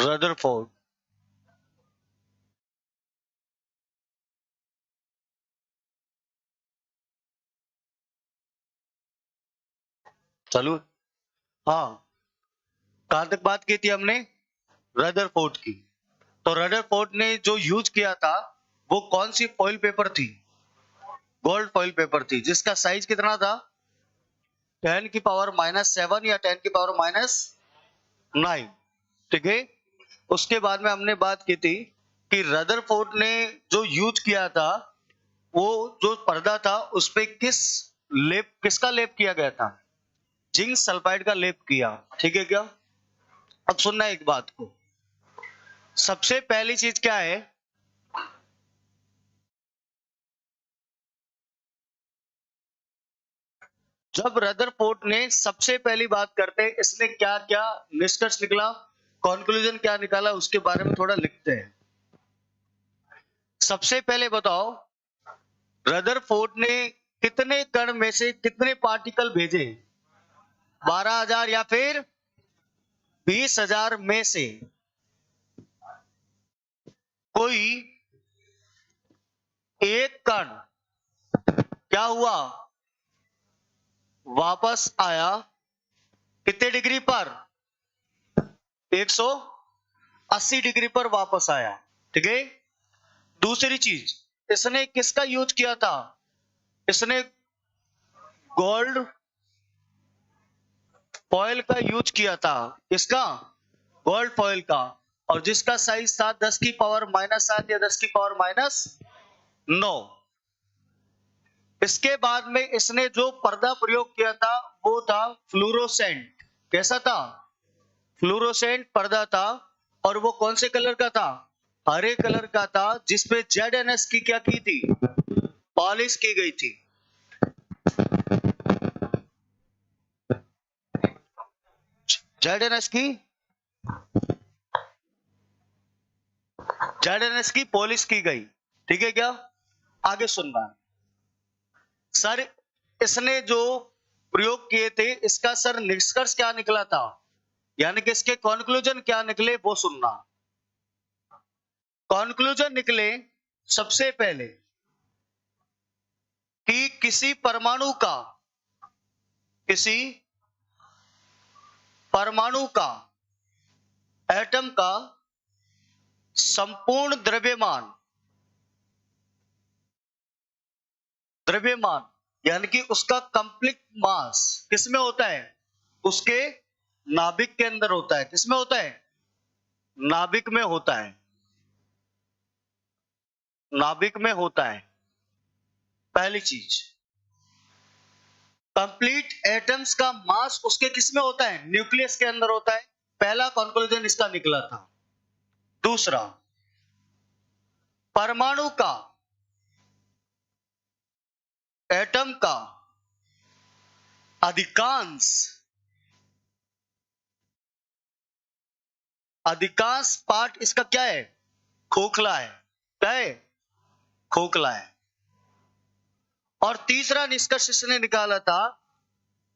Rutherford. चलो, हाँ, कहां तक बात की थी हमने? रदरफोर्ड की। तो रदरफोर्ड ने जो यूज किया था वो कौन सी फॉइल पेपर थी? गोल्ड फॉइल पेपर थी, जिसका साइज कितना था? 10⁻⁻7 या 10⁻⁹ ठीक है। उसके बाद में हमने बात की थी कि रदरफोर्ड ने जो यूज किया था, वो जो पर्दा था उस पे किसका लेप किया गया था? जिंक सल्फाइड का लेप किया, ठीक है क्या? अब सुनना एक बात को, सबसे पहली चीज क्या है? जब रदरफोर्ड ने सबसे पहली बात करते हैं, इसने क्या क्या निष्कर्ष निकला, कंक्लूजन क्या निकाला, उसके बारे में थोड़ा लिखते हैं। सबसे पहले बताओ, रदरफोर्ड ने कितने कण में से कितने पार्टिकल भेजे? 12,000 या फिर 20,000 में से कोई एक कण क्या हुआ? वापस आया कितने डिग्री पर? 180 डिग्री पर वापस आया, ठीक है। दूसरी चीज, इसने किसका यूज किया था? इसने गोल्ड फॉयल का यूज किया था। किसका? गोल्ड फॉयल का। और जिसका साइज था 10⁻⁻7 या 10⁻⁹ इसके बाद में इसने जो पर्दा प्रयोग किया था वो था फ्लोरोसेंट। कैसा था? फ्लोरोसेंट पर्दा था। और वो कौन से कलर का था? हरे कलर का था, जिसपे ZNS की क्या की थी? पॉलिश की गई थी। ZNS की पॉलिश की गई, ठीक है क्या? आगे सुनना सर, इसने जो प्रयोग किए थे इसका सर निष्कर्ष क्या निकला था, यानी कि इसके कंक्लूजन क्या निकले वो सुनना। कंक्लूजन निकले सबसे पहले कि किसी परमाणु का एटम का संपूर्ण द्रव्यमान यानी कि उसका कंप्लीट मास किसमें होता है? उसके नाभिक के अंदर होता है। किसमें होता है? नाभिक में होता है। नाभिक में होता है। पहली चीज, कंप्लीट एटम्स का मास उसके किसमें होता है? न्यूक्लियस के अंदर होता है। पहला कंक्लूजन इसका निकला था। दूसरा, परमाणु का, एटम का अधिकांश पार्ट इसका क्या है? खोखला है। क्या है? खोखला है। और तीसरा निष्कर्ष इसने निकाला था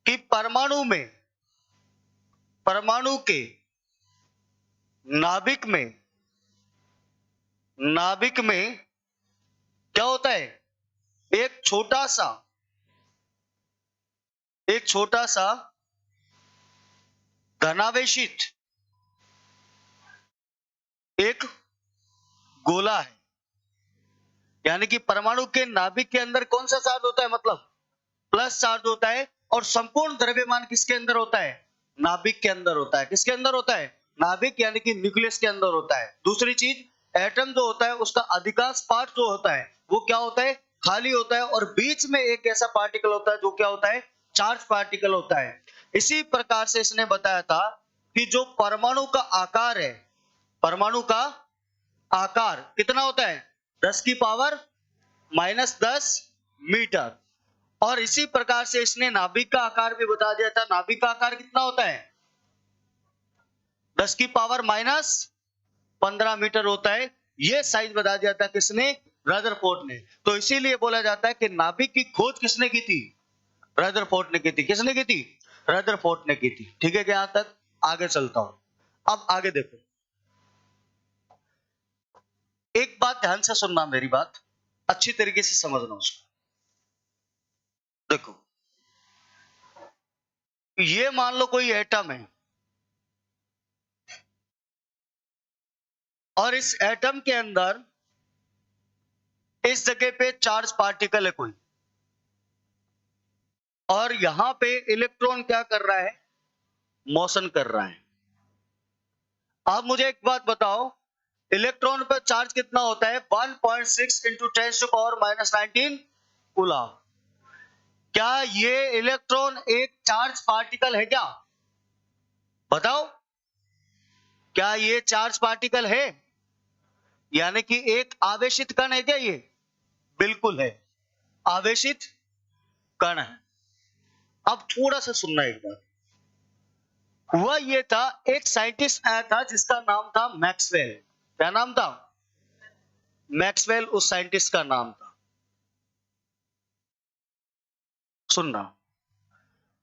कि परमाणु के नाभिक में क्या होता है? एक छोटा सा धनावेशित एक गोला है। यानी कि परमाणु के नाभिक के अंदर कौन सा चार्ज होता है? मतलब प्लस चार्ज होता है। और संपूर्ण द्रव्यमान किसके अंदर होता है? नाभिक के अंदर होता है। किसके अंदर होता है? नाभिक यानी कि न्यूक्लियस के अंदर होता है। दूसरी चीज, एटम जो होता है उसका अधिकांश पार्ट जो होता है वो क्या होता है? खाली होता है। और बीच में एक ऐसा पार्टिकल होता है जो क्या होता है? चार्ज पार्टिकल होता है। इसी प्रकार से इसने बताया था कि जो परमाणु का आकार है, परमाणु का आकार कितना होता है? 10⁻⁻10 मीटर। और इसी प्रकार से इसने नाभिक का आकार भी बता दिया था। नाभिक का आकार कितना होता है? 10⁻⁻15 मीटर होता है। यह साइज बता दिया था किसने? रदरफोर्ड ने। तो इसीलिए बोला जाता है कि नाभिक की खोज किसने की थी? रदरफोर्ड ने की थी। किसने की थी? रदरफोर्ड ने की थी। ठीक है, यहां तक आगे चलता हूं। अब आगे देखो, एक बात ध्यान से सुनना, मेरी बात अच्छी तरीके से समझना उसको। देखो, ये मान लो कोई एटम है और इस एटम के अंदर इस जगह पे चार्ज पार्टिकल है कोई, और यहां पे इलेक्ट्रॉन क्या कर रहा है, मोशन कर रहा है। अब मुझे एक बात बताओ, इलेक्ट्रॉन पर चार्ज कितना होता है, 1.6 इंटू 10⁻⁻19 कूलम। क्या ये इलेक्ट्रॉन एक चार्ज पार्टिकल है क्या? बताओ, क्या ये चार्ज पार्टिकल है? यानी कि एक आवेशित कण है क्या ये? बिल्कुल है, आवेशित कण है। अब थोड़ा सा सुनना एक बार। हुआ ये था, एक साइंटिस्ट आया था जिसका नाम था मैक्सवेल। क्या नाम था? मैक्सवेल उस साइंटिस्ट का नाम था। सुनना।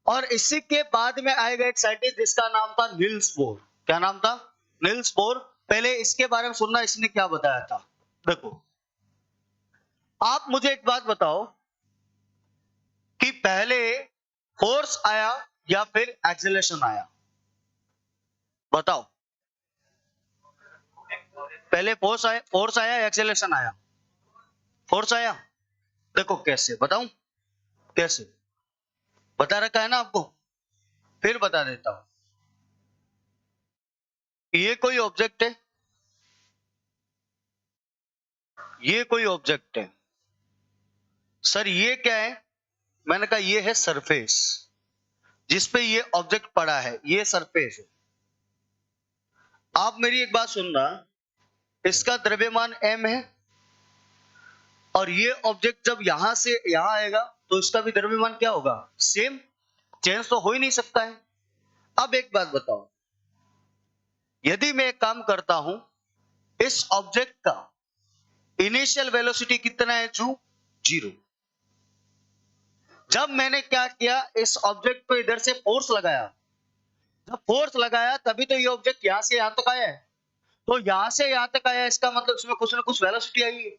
और इसी के बाद में आएगा एक साइंटिस्ट जिसका नाम था नील्स बोर। क्या नाम था? Niels Bohr. पहले इसके बारे में सुनना, इसने क्या बताया था। देखो, आप मुझे एक बात बताओ कि पहले फोर्स आया या फिर एक्सेलरेशन आया? बताओ, पहले फोर्स आया या एक्सेलरेशन आया? फोर्स आया। देखो कैसे बताऊं, कैसे बता रखा है ना आपको, फिर बता देता हूं। ये कोई ऑब्जेक्ट है, ये कोई ऑब्जेक्ट है। सर ये क्या है? मैंने कहा ये है सरफेस जिसपे ये ऑब्जेक्ट पड़ा है, ये सरफेस है। आप मेरी एक बात सुनना, इसका द्रव्यमान m है और ये ऑब्जेक्ट जब यहां से यहां आएगा तो इसका भी द्रव्यमान क्या होगा, सेम। चेंज तो हो ही नहीं सकता है। अब एक बात बताओ, यदि मैं एक काम करता हूं, इस ऑब्जेक्ट का इनिशियल वेलोसिटी कितना है, जो 0। जब मैंने क्या किया, इस ऑब्जेक्ट को इधर से फोर्स लगाया, जब फोर्स लगाया तभी तो ये ऑब्जेक्ट यहां से यहां तक आया है। तो यहां से यहां तक आया, इसका मतलब इसमें कुछ ना कुछ वेलोसिटी आई है,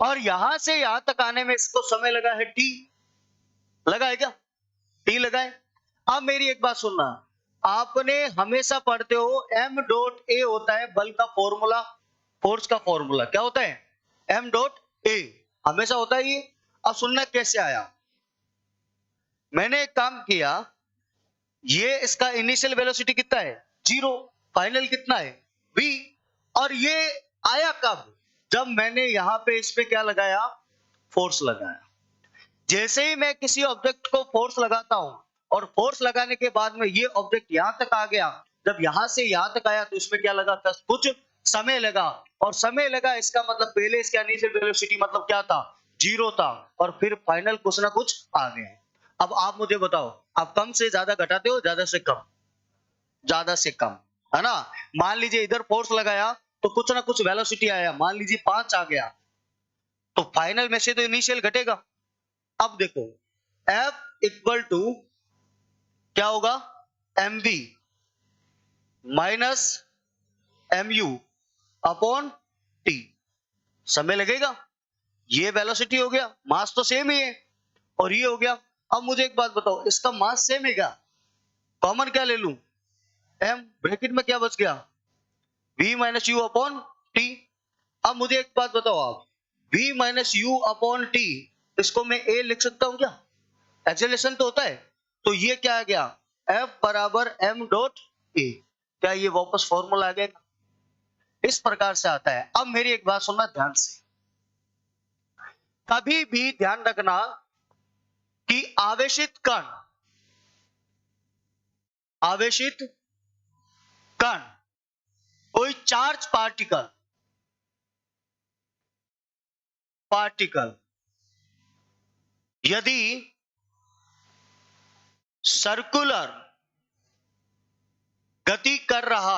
और यहां से यहां तक आने में इसको समय लगा है t। लगा है क्या? t लगा है। अब मेरी एक बात सुनना, आपने हमेशा पढ़ते हो m डॉट a होता है बल का फॉर्मूला, फोर्स का फॉर्मूला क्या होता है, m डॉट a, हमेशा होता है ये। अब सुनना कैसे आया। मैंने एक काम किया, ये इसका इनिशियल वेलोसिटी कितना है, 0, फाइनल कितना है, v। और ये आया कब, जब मैंने यहां पे इस पे क्या लगाया, फोर्स लगाया। जैसे ही मैं किसी ऑब्जेक्ट को फोर्स लगाता हूं और फोर्स लगाने के बाद में ये ऑब्जेक्ट यहां तक आ गया, जब यहां से यहां तक आया तो इसमें क्या लगा, कुछ समय लगा। और समय लगा इसका मतलब पहले इसका इनिशियल वेलोसिटी मतलब क्या था, 0 था, और फिर फाइनल कुछ ना कुछ आ गया। अब आप मुझे बताओ, आप कम से ज्यादा घटाते हो, ज्यादा से कम? ज्यादा से कम, है ना। मान लीजिए इधर फोर्स लगाया तो कुछ ना कुछ वेलोसिटी आया, मान लीजिए 5 आ गया, तो फाइनल में से तो इनिशियल घटेगा। अब देखो, F इक्वल टू क्या होगा, mv minus mu upon t। समय लगेगा, ये वेलोसिटी हो गया, मास तो सेम ही है, और ये हो गया। अब मुझे एक बात बताओ, इसका मास सेम है क्या? कॉमन क्या ले लूं, m, ब्रैकेट में क्या बच गया, v minus you upon T. अब मुझे एक बात बताओ आप, v minus you upon T, इसको मैं a लिख सकता हूं क्या? एक्सेलरेशन तो होता है। तो ये क्या आ गया, F बराबर m डॉट a। क्या ये वापस फॉर्मूला आ गया? इस प्रकार से आता है। अब मेरी एक बात सुनना ध्यान से, कभी भी ध्यान रखना कि आवेशित कण कोई चार्ज पार्टिकल यदि सर्कुलर गति कर रहा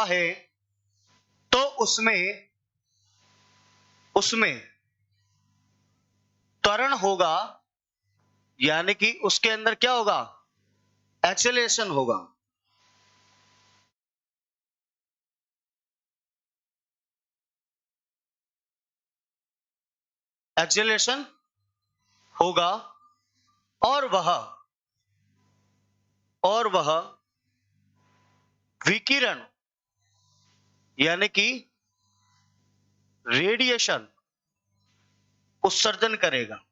है तो उसमें त्वरण होगा, यानी कि उसके अंदर क्या होगा, एक्सेलरेशन होगा। एक्सेलरेशन होगा और वह विकिरण यानी कि रेडिएशन उत्सर्जन करेगा।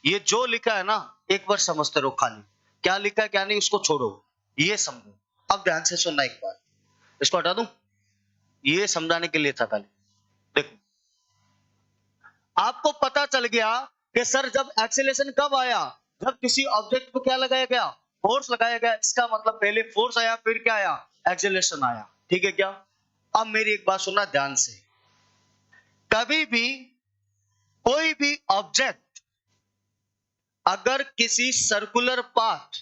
ये जो लिखा है ना, एक बार समझते रहो, खाली क्या लिखा है क्या नहीं उसको छोड़ो, ये समझो। अब ध्यान से सुनना एक बार, इसको हटा दूं, ये समझाने के लिए था खाली। देखो, आपको पता चल गया कि सर जब एक्सेलरेशन कब आया, जब किसी ऑब्जेक्ट पे क्या लगाया गया, फोर्स लगाया गया। इसका मतलब पहले फोर्स आया फिर क्या आया, एक्सेलरेशन आया। ठीक है क्या? अब मेरी एक बात सुनना ध्यान से, कभी भी कोई भी ऑब्जेक्ट अगर किसी सर्कुलर पाथ,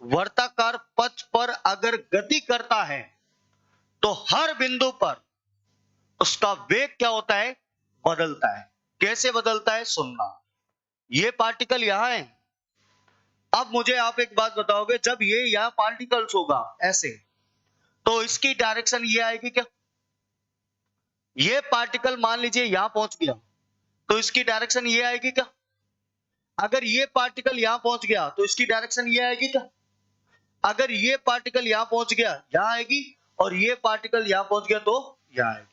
वर्ताकार पथ पर अगर गति करता है तो हर बिंदु पर उसका वेग क्या होता है, बदलता है। कैसे बदलता है सुनना। ये पार्टिकल यहां है, अब मुझे आप एक बात बताओगे, जब ये यहां पार्टिकल्स होगा ऐसे, तो इसकी डायरेक्शन ये आएगी क्या? ये पार्टिकल मान लीजिए यहां पहुंच गया तो इसकी डायरेक्शन ये आएगी क्या? अगर ये पार्टिकल यहां पहुंच गया तो इसकी डायरेक्शन ये आएगी क्या? अगर ये पार्टिकल यहां पहुंच गया यहां आएगी, और ये पार्टिकल यहां पहुंच गया तो यहां आएगी।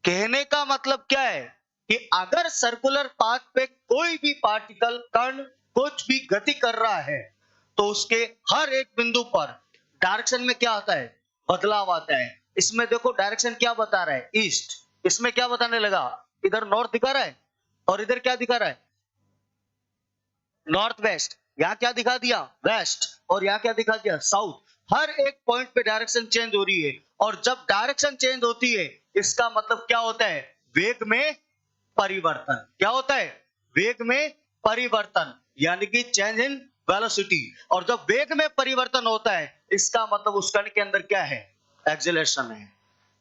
कहने का मतलब क्या है कि अगर सर्कुलर पाथ पे कोई भी पार्टिकल, कण कुछ भी गति कर रहा है तो उसके हर एक बिंदु पर डायरेक्शन में क्या आता है, बदलाव आता है। इसमें देखो डायरेक्शन क्या बता रहा है, ईस्ट। इसमें क्या बताने लगा, इधर नॉर्थ दिखा रहा है और इधर क्या दिखा रहा है, नॉर्थ वेस्ट। यहां क्या दिखा दिया, वेस्ट, और यहां क्या दिखा दिया, साउथ। हर एक पॉइंट पे डायरेक्शन चेंज हो रही है, और जब डायरेक्शन चेंज होती है इसका मतलब क्या होता है, वेग में परिवर्तन। क्या होता है, वेग में परिवर्तन, यानी कि चेंज इन वेलोसिटी। और जब वेग में परिवर्तन होता है इसका मतलब उस कण के अंदर क्या है, एक्सेलरेशन है।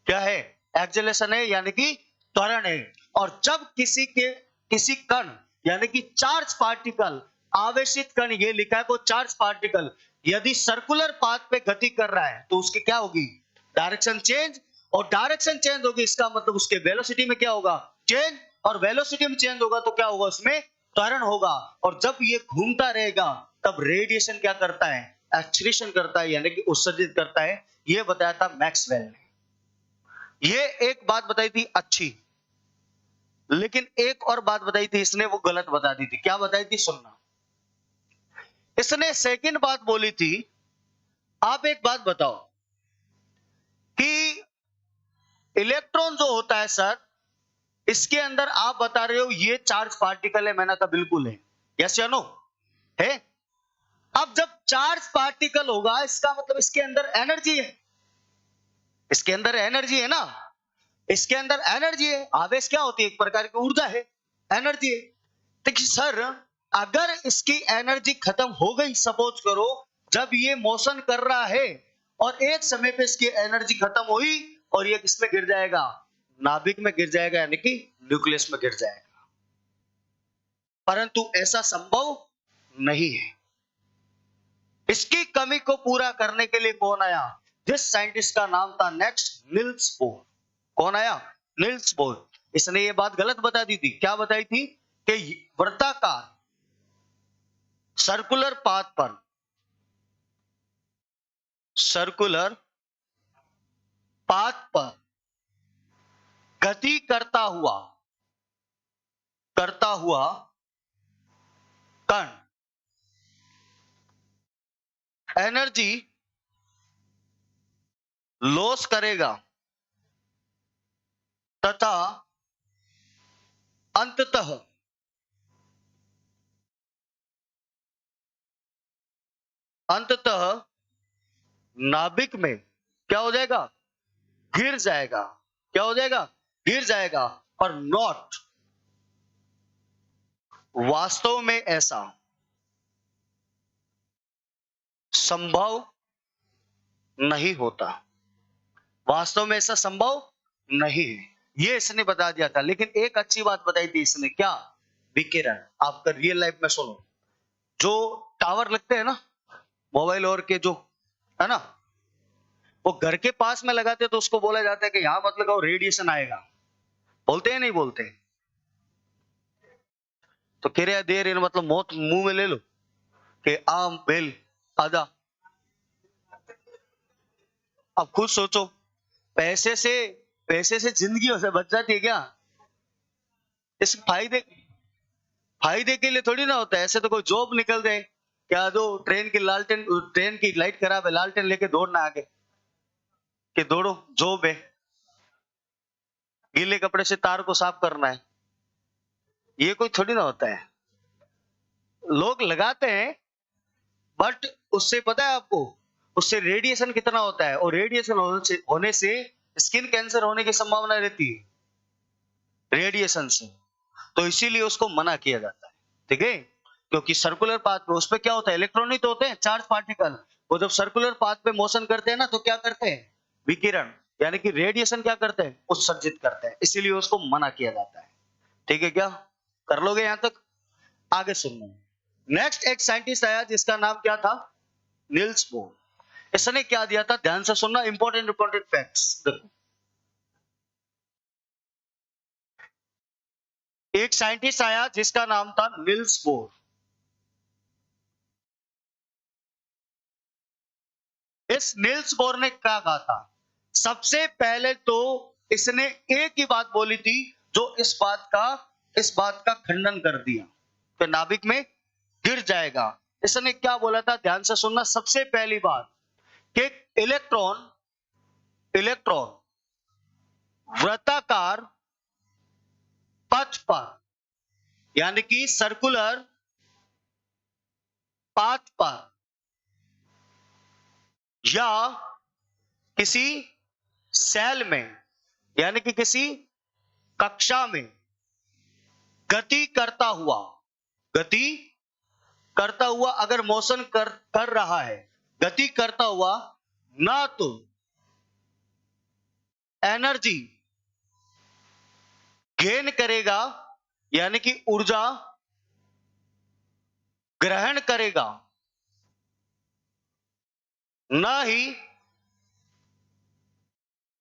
क्या है, एक्सेलरेशन है, यानी कि त्वरण है। और जब किसी कण यानी कि चार्ज पार्टिकल, आवेशित कण, ये लिखा है वो चार्ज पार्टिकल, यदि सर्कुलर पाथ पे गति कर रहा है तो उसकी क्या होगी, डायरेक्शन चेंज। और डायरेक्शन चेंज होगी इसका मतलब उसके वेलोसिटी में क्या होगा, चेंज। और वेलोसिटी में चेंज होगा तो क्या होगा, उसमें त्वरण होगा। और जब ये घूमता रहेगा तब रेडिएशन क्या करता है, एक्सीलरेशन करता है, यानी कि उत्सर्जित करता है। ये बताया था मैक्सवेल ने। ये एक बात बताई थी अच्छी, लेकिन एक और बात बताई थी इसने, वो गलत बता दी थी। क्या बताई थी सुनना। इसने सेकंड बात बोली थी, आप एक बात बताओ कि इलेक्ट्रॉन जो होता है सर, इसके अंदर आप बता रहे हो ये चार्ज पार्टिकल है, मैंने कहा बिल्कुल है, यस या नो है। अब जब चार्ज पार्टिकल होगा इसका मतलब इसके अंदर एनर्जी है, इसके अंदर एनर्जी है ना, इसके अंदर एनर्जी है। आवेश क्या होती है, एक प्रकार की ऊर्जा है, एनर्जी है। देखिए सर, अगर इसकी एनर्जी खत्म हो गई, सपोज करो जब ये मोशन कर रहा है और एक समय पे इसकी एनर्जी खत्म हुई और ये किसमें गिर जाएगा, नाभिक में गिर जाएगा, यानी कि न्यूक्लियस में गिर जाएगा। परंतु ऐसा संभव नहीं है। इसकी कमी को पूरा करने के लिए कौन आया, जिस साइंटिस्ट का नाम था नेक्स्ट, निल्स बोर। कौन आया, निल्स बोर। इसने ये बात गलत बता दी थी। क्या बताई थी कि वृत्ताकार सर्कुलर पाथ पर, सर्कुलर पाथ पर गति करता हुआ कण एनर्जी लॉस करेगा तथा अंततः नाभिक में क्या हो जाएगा, गिर जाएगा। क्या हो जाएगा, गिर जाएगा। और नॉट, वास्तव में ऐसा संभव नहीं होता, वास्तव में ऐसा संभव नहीं है, ये इसने बता दिया था। लेकिन एक अच्छी बात बताई थी इसने, क्या, विकिरण। आपका रियल लाइफ में सुनो, जो टावर लगते हैं ना मोबाइल और के, जो है ना, वो घर के पास में लगाते तो उसको बोला जाता है कि यहां मत लगाओ, रेडिएशन आएगा। बोलते हैं नहीं बोलते? तो कह रहे दे रहे मतलब मौत मुंह में ले लो कि आम बेल आजा। अब खुद सोचो, पैसे से जिंदगी से बच जाती है क्या? इस फायदे के लिए थोड़ी ना होता है। ऐसे तो कोई जॉब निकल जाए क्या, जो ट्रेन की लाइट खराब है, लालटेन लेके दौड़ना आगे कि दौड़ो जॉब है, गीले कपड़े से तार को साफ करना है, ये कोई थोड़ी ना होता है। लोग लगाते हैं, बट उससे पता है आपको, उससे रेडिएशन कितना होता है, और रेडिएशन होने से स्किन कैंसर होने की संभावना रहती है रेडिएशन से। तो इसीलिए उसको मना किया जाता है, ठीक है? क्योंकि सर्कुलर पाथ पे उस पे क्या होता है, इलेक्ट्रॉन ही तो होते हैं, चार्ज पार्टिकल। वो जब सर्कुलर पाथ पे मोशन करते हैं ना, तो क्या करते हैं, विकिरण यानी कि रेडिएशन क्या करते हैं, उत्सर्जित करते हैं, इसीलिए उसको मना किया जाता है। ठीक है क्या, कर लोगे यहां तक? आगे सुनना। नेक्स्ट एक साइंटिस्ट आया जिसका नाम क्या था, नील्स बोर। इसने क्या दिया था, ध्यान से सुनना, इंपॉर्टेंट फैक्ट्स। देखो, एक साइंटिस्ट आया जिसका नाम था नील्स बोर। इस नील्स बोर ने क्या कहा था, सबसे पहले तो इसने एक ही बात बोली थी जो इस बात का खंडन कर दिया कि नाभिक में गिर जाएगा। इसने क्या बोला था, ध्यान से सुनना। सबसे पहली बात कि इलेक्ट्रॉन वृत्ताकार पथ पर यानी कि सर्कुलर पाथ पर या किसी सेल में यानी कि किसी कक्षा में गति करता हुआ अगर मोशन कर रहा है, गति करता हुआ, ना तो एनर्जी गेन करेगा यानी कि ऊर्जा ग्रहण करेगा, ना ही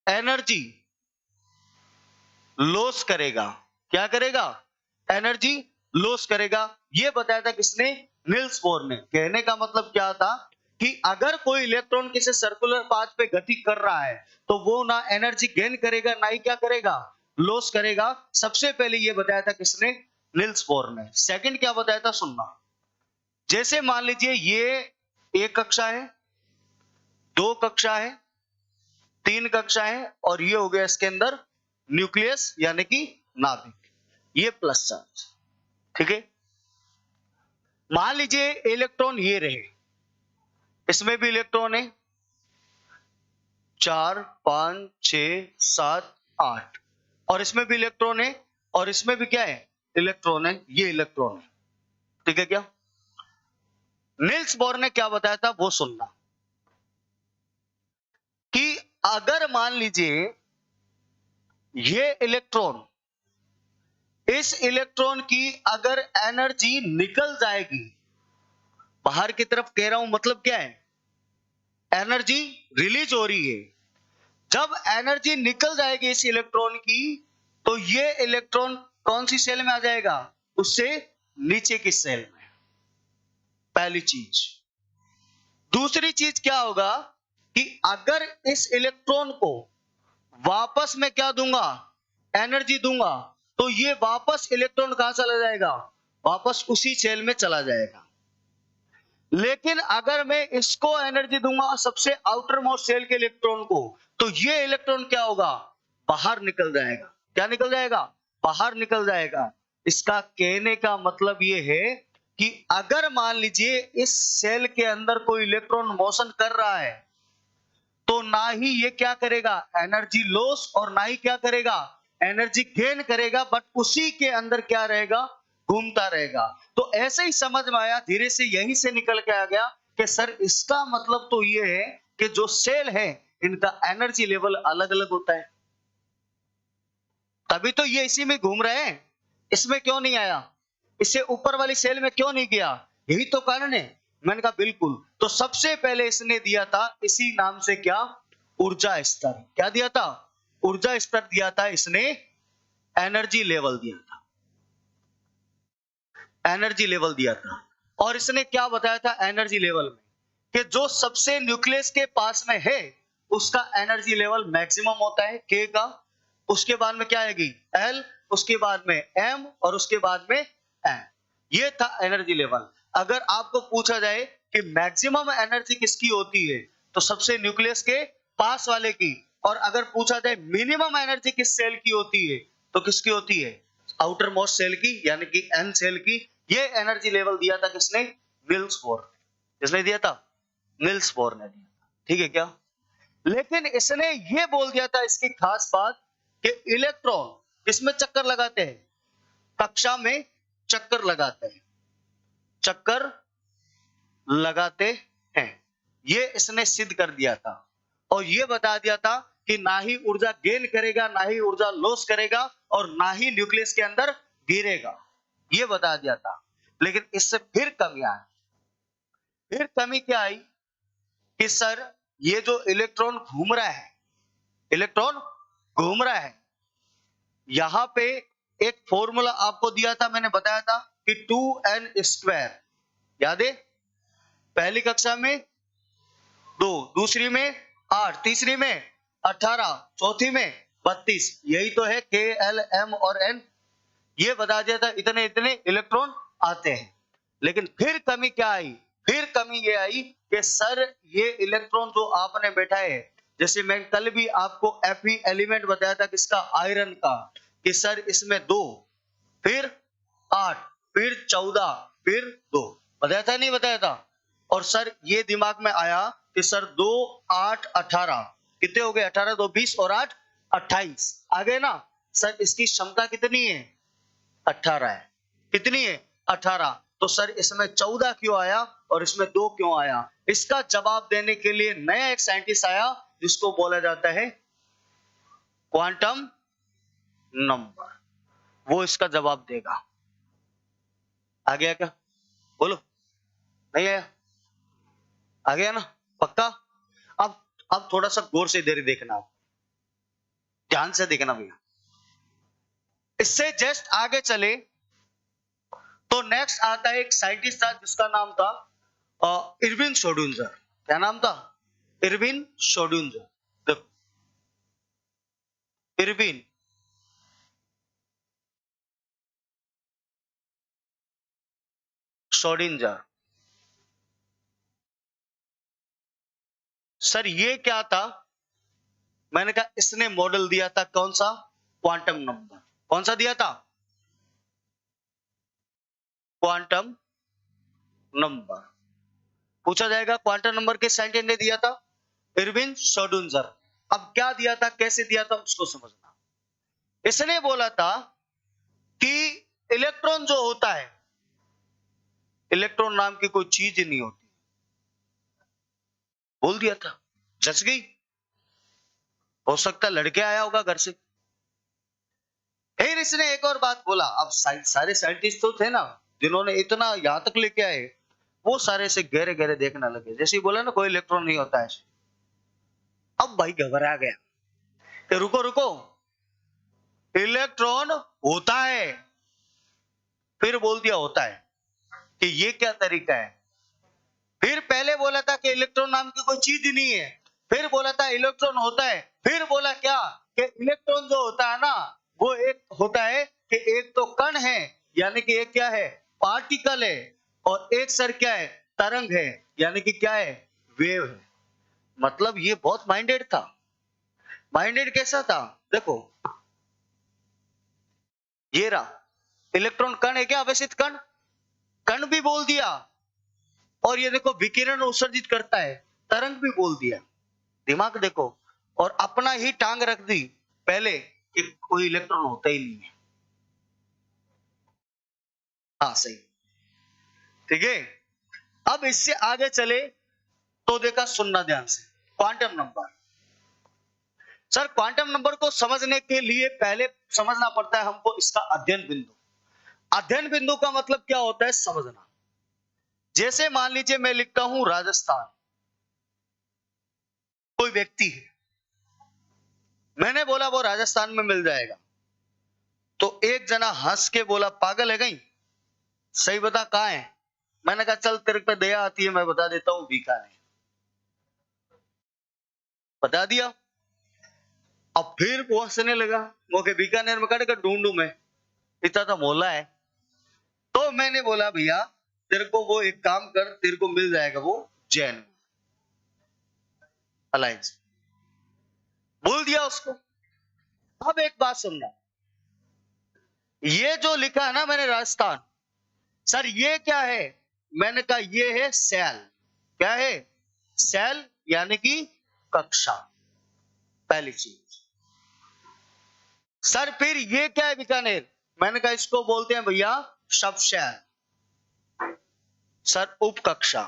एनर्जी लॉस करेगा। क्या करेगा, एनर्जी लॉस करेगा। यह बताया था किसने, नील्स बोर ने। कहने का मतलब क्या था कि अगर कोई इलेक्ट्रॉन किसी सर्कुलर पाथ पे गति कर रहा है तो वो ना एनर्जी गेन करेगा, ना ही क्या करेगा, लॉस करेगा। सबसे पहले यह बताया था किसने, नील्स बोर ने। सेकंड क्या बताया था, सुनना। जैसे मान लीजिए ये एक कक्षा है, दो कक्षा है, तीन कक्षा है, और ये हो गया इसके अंदर न्यूक्लियस यानी कि नाभिक, ये प्लस चार्ज। ठीक है, मान लीजिए इलेक्ट्रॉन ये रहे, इसमें भी इलेक्ट्रॉन है 4 5 6 7 8, और इसमें भी इलेक्ट्रॉन है, और इसमें भी क्या है, इलेक्ट्रॉन है, ये इलेक्ट्रॉन है। ठीक है क्या, नील्स बोर ने क्या बताया था वो सुनना, कि अगर मान लीजिए ये इलेक्ट्रॉन, इस इलेक्ट्रॉन की अगर एनर्जी निकल जाएगी बाहर की तरफ, कह रहा हूं मतलब क्या है, एनर्जी रिलीज हो रही है, जब एनर्जी निकल जाएगी इस इलेक्ट्रॉन की, तो ये इलेक्ट्रॉन कौन सी सेल में आ जाएगा, उससे नीचे की सेल में। पहली चीज। दूसरी चीज क्या होगा कि अगर इस इलेक्ट्रॉन को वापस मैं क्या दूंगा, एनर्जी दूंगा, तो ये वापस इलेक्ट्रॉन कहां चला जाएगा, वापस उसी सेल में चला जाएगा। लेकिन अगर मैं इसको एनर्जी दूंगा, सबसे आउटर मोस्ट सेल के इलेक्ट्रॉन को, तो ये इलेक्ट्रॉन क्या होगा, बाहर निकल जाएगा। क्या निकल जाएगा, बाहर निकल जाएगा। इसका कहने का मतलब ये है कि अगर मान लीजिए इस सेल के अंदर कोई इलेक्ट्रॉन मोशन कर रहा है, तो ना ही ये क्या करेगा, एनर्जी लॉस, और ना ही क्या करेगा, एनर्जी गेन करेगा, बट उसी के अंदर क्या रहेगा, घूमता रहेगा। तो ऐसे ही समझ में आया, धीरे से यहीं से निकल के आ गया कि सर इसका मतलब तो ये है कि जो सेल है इनका एनर्जी लेवल अलग अलग होता है, तभी तो ये इसी में घूम रहे हैं। इसमें क्यों नहीं आया, इससे ऊपर वाली सेल में क्यों नहीं गया, यही तो कारण है। मैंने कहा बिल्कुल। तो सबसे पहले इसने दिया था इसी नाम से क्या, ऊर्जा स्तर। क्या दिया था? ऊर्जा स्तर दिया था इसने, एनर्जी लेवल दिया था, एनर्जी लेवल दिया था। और इसने क्या बताया था एनर्जी लेवल में? कि जो सबसे न्यूक्लियस के पास में है उसका एनर्जी लेवल मैक्सिमम होता है के का, उसके बाद में क्या आएगी एल, उसके बाद में एम और उसके बाद में एन। ये था एनर्जी लेवल। अगर आपको पूछा जाए कि मैक्सिमम एनर्जी किसकी होती है तो सबसे न्यूक्लियस के पास वाले की, और अगर पूछा जाए मिनिमम एनर्जी किस सेल की होती है तो किसकी होती है? आउटर मोस्ट सेल की, यानी कि एन सेल की। ये एनर्जी लेवल दिया था किसने? Nils bore. किसने दिया था? निल्स बोर ने दिया था। ठीक है क्या? लेकिन इसने ये बोल दिया था, इसकी खास बात, कि इलेक्ट्रॉन इसमें चक्कर लगाते हैं, कक्षा में चक्कर लगाते हैं, चक्कर लगाते हैं। ये इसने सिद्ध कर दिया था और ये बता दिया था कि ना ही ऊर्जा गेन करेगा, ना ही ऊर्जा लॉस करेगा, और ना ही न्यूक्लियस के अंदर गिरेगा। ये बता दिया था। लेकिन इससे फिर कमी आई। फिर कमी क्या आई कि सर ये जो इलेक्ट्रॉन घूम रहा है, इलेक्ट्रॉन घूम रहा है, यहां पे एक फॉर्मूला आपको दिया था, मैंने बताया था कि 2n²। याद है? पहली कक्षा में 2, दूसरी में 8, तीसरी में 18, चौथी में 32। यही तो है के, एल, एम और एन। ये बता दिया था इतने इतने इलेक्ट्रॉन आते हैं। लेकिन फिर कमी क्या आई? फिर कमी ये आई कि सर ये इलेक्ट्रॉन जो आपने बैठा है, जैसे मैं कल भी आपको Fe एलिमेंट बताया था किसका? आयरन का, कि सर इसमें 2, फिर 8, फिर 14, फिर 2। बताया था नहीं बताया था? और सर ये दिमाग में आया कि सर 2, 8, 18 कितने हो गए? 18, 2, 20 और 8, 28 आ गए ना। सर इसकी क्षमता कितनी है? 18 है। कितनी है? 18। तो सर इसमें 14 क्यों आया और इसमें 2 क्यों आया? इसका जवाब देने के लिए नया एक साइंटिस्ट आया जिसको बोला जाता है क्वांटम नंबर। वो इसका जवाब देगा। आ गया क्या? बोलो। नहीं आया? आ गया ना? पक्का? अब थोड़ा सा गौर से इधर देखना, ध्यान से देखना भैया। इससे जस्ट आगे चले तो नेक्स्ट आता है एक साइंटिस्ट था जिसका नाम था इरविन श्रोडिंगर। क्या नाम था? Irwin Schrodinger. देखो, इरविन श्रोडिंगर। सर ये क्या था? मैंने कहा इसने मॉडल दिया था कौन सा? Quantum number. कौन सा दिया था? Quantum number. पूछा जाएगा क्वांटम नंबर किस साइंटिस्ट ने दिया था? Irwin Schrodinger. अब क्या दिया था, कैसे दिया था, उसको समझना। इसने बोला था कि इलेक्ट्रॉन जो होता है, इलेक्ट्रॉन नाम की कोई चीज नहीं होती। बोल दिया था, जच गई। हो सकता लड़के आया होगा घर से। फिर इसने एक और बात बोला। अब सारे साइंटिस्ट तो थे ना जिन्होंने इतना यहां तक लेके आए, वो सारे से गहरे गहरे देखने लगे। जैसे ही बोला ना कोई इलेक्ट्रॉन नहीं होता है, अब भाई घबरा गया कि रुको रुको, इलेक्ट्रॉन होता है। फिर बोल दिया होता है, कि ये क्या तरीका है? फिर पहले बोला था कि इलेक्ट्रॉन नाम की कोई चीज ही नहीं है, फिर बोला था इलेक्ट्रॉन होता है, फिर बोला क्या कि इलेक्ट्रॉन जो होता है ना वो एक होता है कि एक तो कण है, यानी कि एक क्या है? पार्टिकल है, और एक सर क्या है? तरंग है, यानी कि क्या है? वेव है। मतलब ये बहुत माइंडेड था। माइंडेड कैसा था? देखो ये रहा, इलेक्ट्रॉन कण है क्या? अवशिष्ट कण। कण भी बोल दिया, और ये देखो विकिरण उत्सर्जित करता है, तरंग भी बोल दिया। दिमाग देखो। और अपना ही टांग रख दी पहले कि कोई इलेक्ट्रॉन होता ही नहीं है। हाँ सही, ठीक है। अब इससे आगे चले तो देखा, सुनना ध्यान से, quantum number. Sir quantum number को समझने के लिए पहले समझना पड़ता है हमको इसका अध्ययन बिंदु। अध्ययन बिंदु का मतलब क्या होता है समझना। जैसे मान लीजिए मैं लिखता हूं राजस्थान, कोई व्यक्ति है, मैंने बोला वो राजस्थान में मिल जाएगा, तो एक जना हंस के बोला पागल है कहीं, सही बता कहाँ है। मैंने कहा चल तेरे पे दया आती है, मैं बता देता हूँ, बीकानेर। बता दिया। अब फिर वो हंसने लगा, वो के बीकानेर में कट ढूंढू मैं, इतना तो मोहल्ला है। तो मैंने बोला भैया तेरे को वो एक काम कर, तेरे को मिल जाएगा वो जैन अलायंस। बोल दिया उसको। अब एक बात सुनना, ये जो लिखा है ना मैंने राजस्थान, सर ये क्या है? मैंने कहा ये है सेल। क्या है? सेल यानी कि कक्षा, पहली चीज। सर फिर ये क्या है बीकानेर? मैंने कहा इसको बोलते हैं भैया सब शहर। सर उप कक्षा।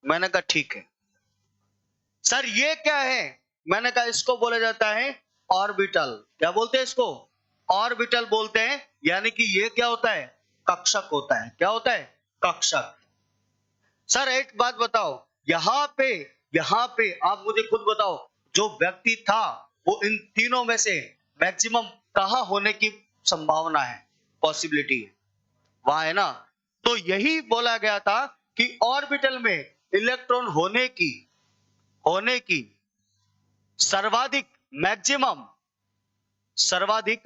मैंने कहा ठीक है। सर ये क्या है? मैंने कहा इसको बोला जाता है ऑर्बिटल। क्या बोलते हैं इसको? ऑर्बिटल बोलते हैं। यानी कि ये क्या होता है? कक्षक होता है। क्या होता है? कक्षक। सर एक बात बताओ, यहां पे आप मुझे खुद बताओ, जो व्यक्ति था वो इन तीनों में से मैक्सिमम कहां होने की संभावना है, पॉसिबिलिटी है? वहां है ना। तो यही बोला गया था कि ऑर्बिटल में इलेक्ट्रॉन होने की सर्वाधिक, मैक्सिमम, सर्वाधिक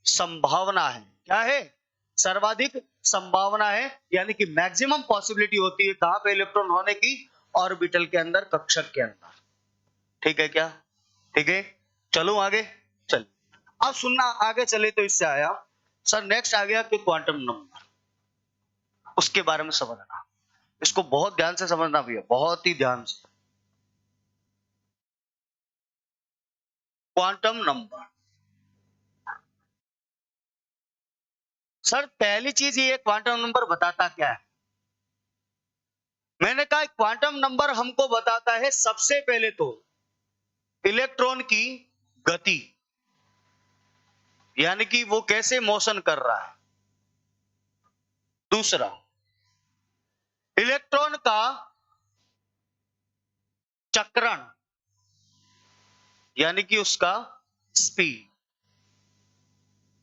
संभावना है। क्या है? सर्वाधिक संभावना है, यानी कि मैक्सिमम पॉसिबिलिटी होती है कहां पे इलेक्ट्रॉन होने की? ऑर्बिटल के अंदर, कक्षक के अंदर। ठीक है क्या? ठीक है, चलो आगे। चल अब सुनना, आगे चले तो इससे आया सर नेक्स्ट आ गया कि क्वांटम नंबर, उसके बारे में समझना। इसको बहुत ध्यान से समझना भैया, बहुत ही ध्यान से। क्वांटम नंबर, सर पहली चीज ये क्वांटम नंबर बताता क्या है? मैंने कहा क्वांटम नंबर हमको बताता है सबसे पहले तो इलेक्ट्रॉन की गति, यानी कि वो कैसे मोशन कर रहा है। दूसरा, इलेक्ट्रॉन का चक्रण, यानी कि उसका स्पीड।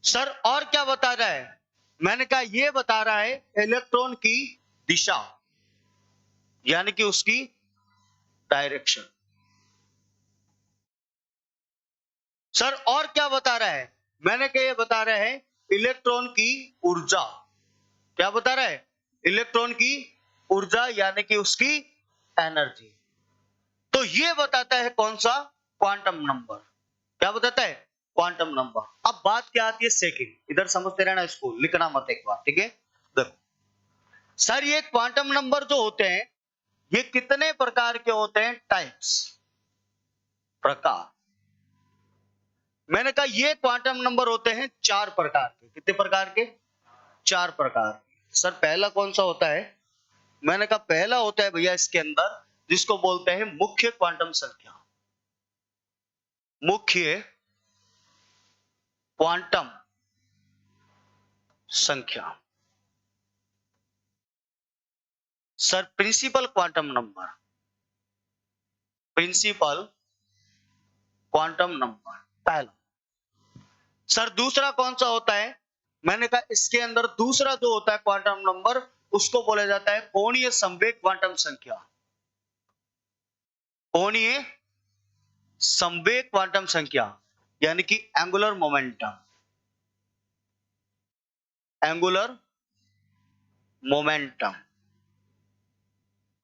सर और क्या बता रहा है? मैंने कहा ये बता रहा है इलेक्ट्रॉन की दिशा, यानी कि उसकी डायरेक्शन। सर और क्या बता रहा है? मैंने कहा ये बता रहा है इलेक्ट्रॉन की ऊर्जा। क्या बता रहा है? इलेक्ट्रॉन की ऊर्जा, यानी कि उसकी एनर्जी। तो ये बताता है कौन सा? Quantum number. क्या बताता है? Quantum number. अब बात क्या आती है? सेकंड, इधर समझते रहना, इसको लिखना मत एक बार, ठीक है? देखो सर ये क्वांटम नंबर जो होते हैं ये कितने प्रकार के होते हैं? टाइप्स, प्रकार। मैंने कहा ये क्वांटम नंबर होते हैं 4 प्रकार के। कितने प्रकार के? 4 प्रकार। सर पहला कौन सा होता है? मैंने कहा पहला होता है भैया इसके अंदर जिसको बोलते हैं मुख्य क्वांटम संख्या। मुख्य क्वांटम संख्या। Sir principal quantum number, principal quantum number पहला। सर दूसरा कौन सा होता है? मैंने कहा इसके अंदर दूसरा जो होता है क्वांटम नंबर उसको बोला जाता है कोणीय संवेग क्वांटम संख्या। कोणीय संवेग क्वांटम संख्या, यानी कि एंगुलर मोमेंटम। एंगुलर मोमेंटम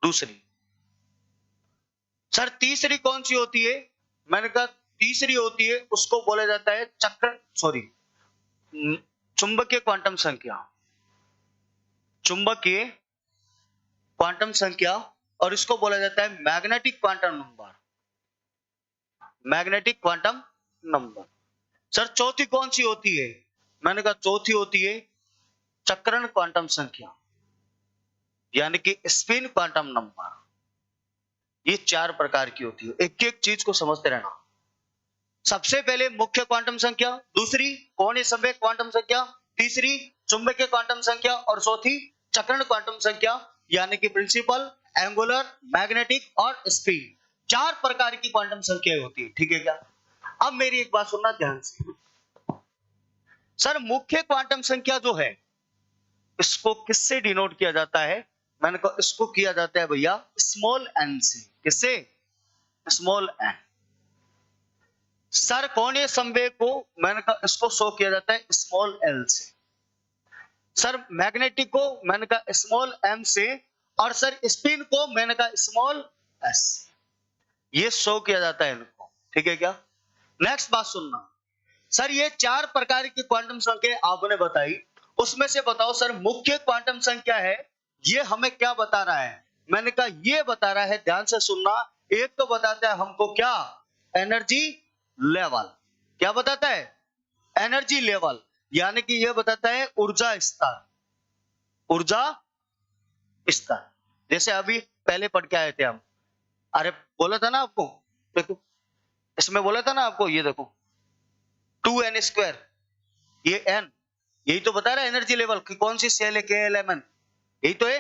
दूसरी। सर तीसरी कौन सी होती है? मैंने कहा तीसरी होती है उसको बोला जाता है चुंबकीय क्वांटम संख्या। चुंबकीय क्वांटम संख्या, और इसको बोला जाता है magnetic quantum number. Magnetic quantum number. Sir चौथी कौन सी होती है? मैंने कहा चौथी होती है चक्रण क्वांटम संख्या, यानी कि स्पिन क्वांटम नंबर। ये 4 प्रकार की होती है। एक एक चीज को समझते रहना। सबसे पहले मुख्य क्वांटम संख्या, दूसरी कोणीय संवेग क्वांटम संख्या, तीसरी चुंबकीय क्वांटम संख्या, और चौथी चक्रण क्वांटम संख्या, यानी कि प्रिंसिपल, एंगुलर, मैग्नेटिक और स्पिन। 4 प्रकार की क्वांटम संख्या होती है। ठीक है क्या? अब मेरी एक बात सुनना ध्यान से। सर मुख्य क्वांटम संख्या जो है इसको किससे डिनोट किया जाता है? मैंने कहा इसको किया जाता है भैया स्मॉल एन से। किससे? Small N. सर कोणीय संवेग को मैंने कहा इसको शो किया जाता है स्मॉल एल से। सर मैग्नेटिक को मैंने कहा स्मॉल एम से, और सर स्पिन को मैंने कहा स्मॉल एस। ये शो किया जाता है इनको, ठीक है क्या? नेक्स्ट बात सुनना, सर ये 4 प्रकार की क्वांटम संख्या आपने बताई, उसमें से बताओ सर मुख्य क्वांटम संख्या है ये हमें क्या बता रहा है? मैंने कहा ये बता रहा है, ध्यान से सुनना, एक तो बताता है हमको क्या? Energy level. क्या बताता है? एनर्जी लेवल, यानी कि ये बताता है ऊर्जा स्तर। ऊर्जा स्तर, जैसे अभी पहले पढ़ के आए थे हम। अरे बोला था ना आपको, देखो इसमें बोला था ना आपको, ये देखो 2n², ये n, यही तो बता रहा है एनर्जी लेवल कि कौन सी सेल है, K11, यही तो है।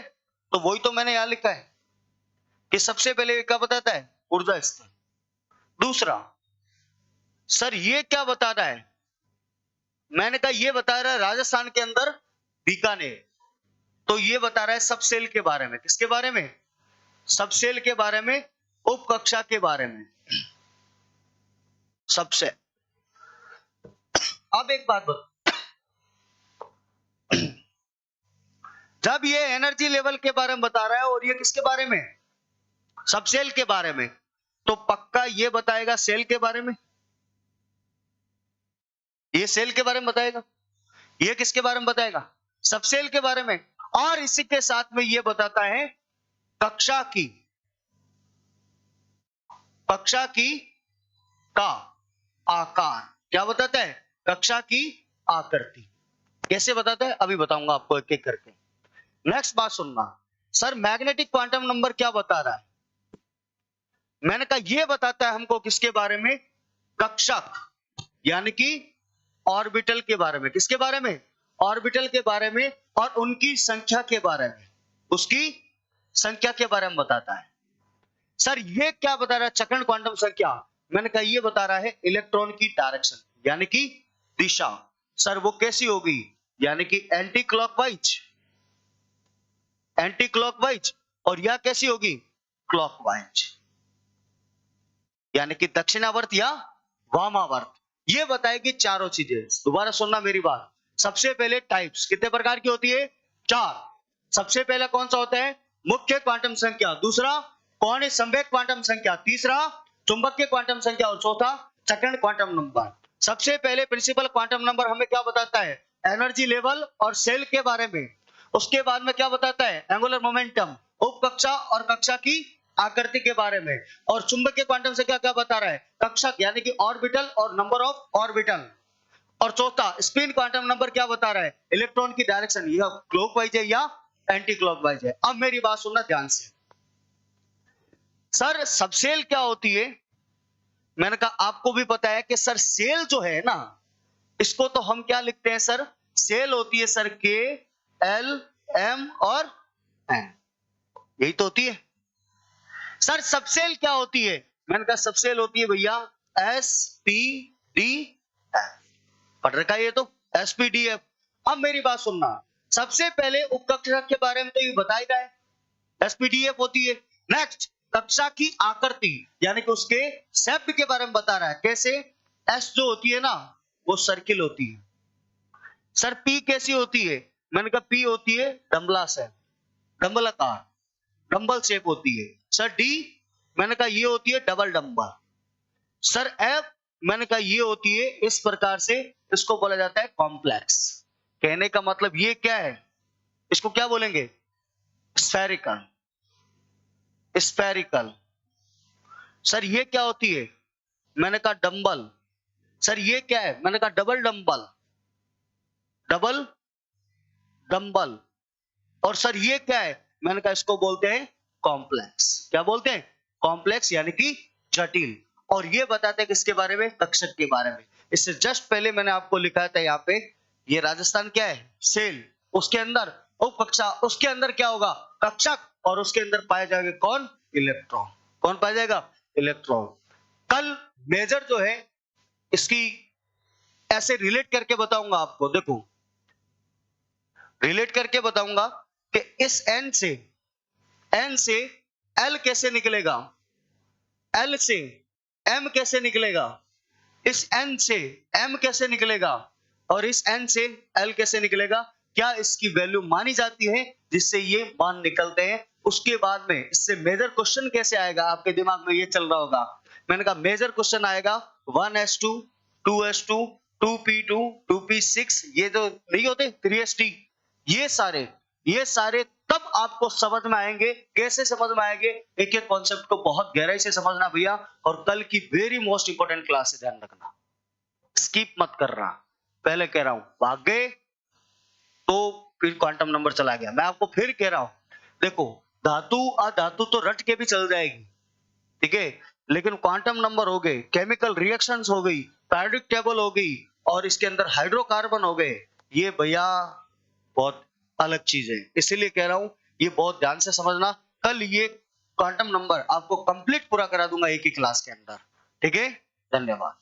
तो वही तो मैंने यहां लिखा है कि सबसे पहले क्या बताता है? ऊर्जा स्तर। दूसरा सर ये क्या बता रहा है? मैंने कहा ये बता रहा है राजस्थान के अंदर बीकानेर, तो ये बता रहा है सब सेल के बारे में। किसके बारे में? सब सेल के बारे में, उप कक्षा के बारे में, सबसे। अब एक बात बता, जब ये एनर्जी लेवल के बारे में बता रहा है और ये किसके बारे में? सब सेल के बारे में, तो पक्का ये बताएगा सेल के बारे में। ये सेल के बारे में बताएगा। ये किसके बारे में बताएगा? सब सेल के बारे में। और इसी के साथ में ये बताता है कक्षा की, कक्षा की का आकार। क्या बताता है? कक्षा की आकृति। कैसे बताता है अभी बताऊंगा आपको एक एक करके। नेक्स्ट बात सुनना, सर मैग्नेटिक क्वांटम नंबर क्या बता रहा है? मैंने कहा ये बताता है हमको किसके बारे में? कक्षक, यानी कि ऑर्बिटल के बारे में। किसके बारे में? ऑर्बिटल के बारे में, और उनकी संख्या के बारे में, उसकी संख्या के बारे में बताता है। सर ये क्या बता रहा है? सेकंड क्वांटम संख्या, मैंने कहा ये बता रहा है इलेक्ट्रॉन की डायरेक्शन, यानी कि दिशा। सर वो कैसी होगी? यानी कि एंटी क्लॉकवाइज, एंटी क्लॉकवाइज, और यह कैसी होगी? क्लॉकवाइज, यानी कि दक्षिणावर्त या वामावर्त। ये बताएगी चारों चीजें। दोबारा सुनना मेरी बात। सबसे पहले टाइप्स कितने प्रकार की होती है? 4। सबसे पहला कौन सा होता है? मुख्य क्वांटम संख्या। दूसरा कोणीय संवेग क्वांटम संख्या। तीसरा चुंबकीय क्वांटम संख्या, और चौथा सेकंड क्वांटम नंबर। सबसे पहले प्रिंसिपल क्वांटम नंबर हमें क्या बताता है? एनर्जी लेवल और सेल के बारे में। उसके बाद में क्या बताता है? एंगुलर मोमेंटम, उपकक्षा और कक्षा की आकृति के बारे में। और चुंबकीय क्वांटम संख्या क्या बता रहा है? कक्षक, यानी कि ऑर्बिटल और नंबर ऑफ ऑर्बिटल। और चौथा स्पिन क्वांटम नंबर क्या बता रहा है? इलेक्ट्रॉन की डायरेक्शन, यह क्लॉकवाइज है या एंटी क्लॉकवाइज है। अब मेरी बात सुनना ध्यान से। सर सब सेल क्या होती है? मैंने कहा आपको भी पता है कि सर सेल जो है ना, इसको तो हम क्या लिखते हैं सर? सेल होती है सर K, L, M और N, यही तो होती है। सर सब सेल क्या होती है? मैंने कहा सब सेल होती है भैया SPDF। पढ़ रखा है ये तो, SPDF। अब मेरी बात सुनना, सबसे पहले उपकक्षा के बारे में तो ये बताया है, SPDF होती है। नेक्स्ट कक्षा की आकृति, यानी कि उसके शेप के बारे में बता रहा है। कैसे? S जो होती है ना वो सर्किल होती है। सर P कैसी होती है? मैंने कहा P होती है डम्बलाशय, डम्बलाकार, डंबल शेप होती है। सर D मैंने कहा ये होती है डबल डंबल। सर F मैंने कहा ये होती है इस प्रकार से, इसको बोला जाता है कॉम्प्लेक्स। कहने का मतलब ये क्या है? इसको क्या बोलेंगे? Spherical, spherical. सर ये क्या होती है? मैंने कहा डंबल। सर ये क्या है? मैंने कहा डबल डंबल, डबल डंबल। और सर ये क्या है? मैंने कहा इसको बोलते हैं कॉम्प्लेक्स। क्या बोलते हैं? कॉम्प्लेक्स, यानी कि जटिल। और ये बताते हैं किसके बारे में? कक्षक के बारे में। इससे जस्ट पहले मैंने आपको लिखा था यहाँ पे, ये राजस्थान क्या है? सेल, उसके अंदर उपकक्षा, उसके अंदर क्या होगा? कक्षक, और उसके अंदर पाया जाएगा कौन? इलेक्ट्रॉन। कौन पाया जाएगा? इलेक्ट्रॉन। कल मेजर जो है इसकी ऐसे रिलेट करके बताऊंगा आपको। देखो, रिलेट करके बताऊंगा कि इस n से l कैसे निकलेगा, l से m कैसे निकलेगा, इस n से m कैसे निकलेगा और इस n से l कैसे निकलेगा, क्या इसकी वैल्यू मानी जाती है जिससे ये मान निकलते हैं। उसके बाद में इससे मेजर क्वेश्चन कैसे आएगा, आपके दिमाग में ये चल रहा होगा। मैंने कहा मेजर क्वेश्चन आएगा 1s2, 2s2, 2p2, 2p6, ये जो नहीं होते 3st, ये सारे तब आपको समझ में आएंगे। कैसे समझ में आएंगे, एक एक कॉन्सेप्ट को बहुत गहराई से समझना भैया, और कल की वेरी मोस्ट इंपोर्टेंट क्लास से ध्यान रखना, स्किप मत करना। पहले कह रहा हूं भाग गए तो फिर क्वांटम नंबर चला गया। मैं आपको फिर कह रहा हूं, देखो धातु अधातु तो रट के भी चल जाएगी, ठीक है, लेकिन क्वांटम नंबर हो गए, केमिकल रिएक्शंस हो गई, पीरियोडिक टेबल हो गई, और इसके अंदर हाइड्रोकार्बन हो गए, ये भैया बहुत अलग चीज है। इसीलिए कह रहा हूं ये बहुत ध्यान से समझना। कल ये क्वांटम नंबर आपको कंप्लीट पूरा करा दूंगा एक ही क्लास के अंदर, ठीक है। धन्यवाद।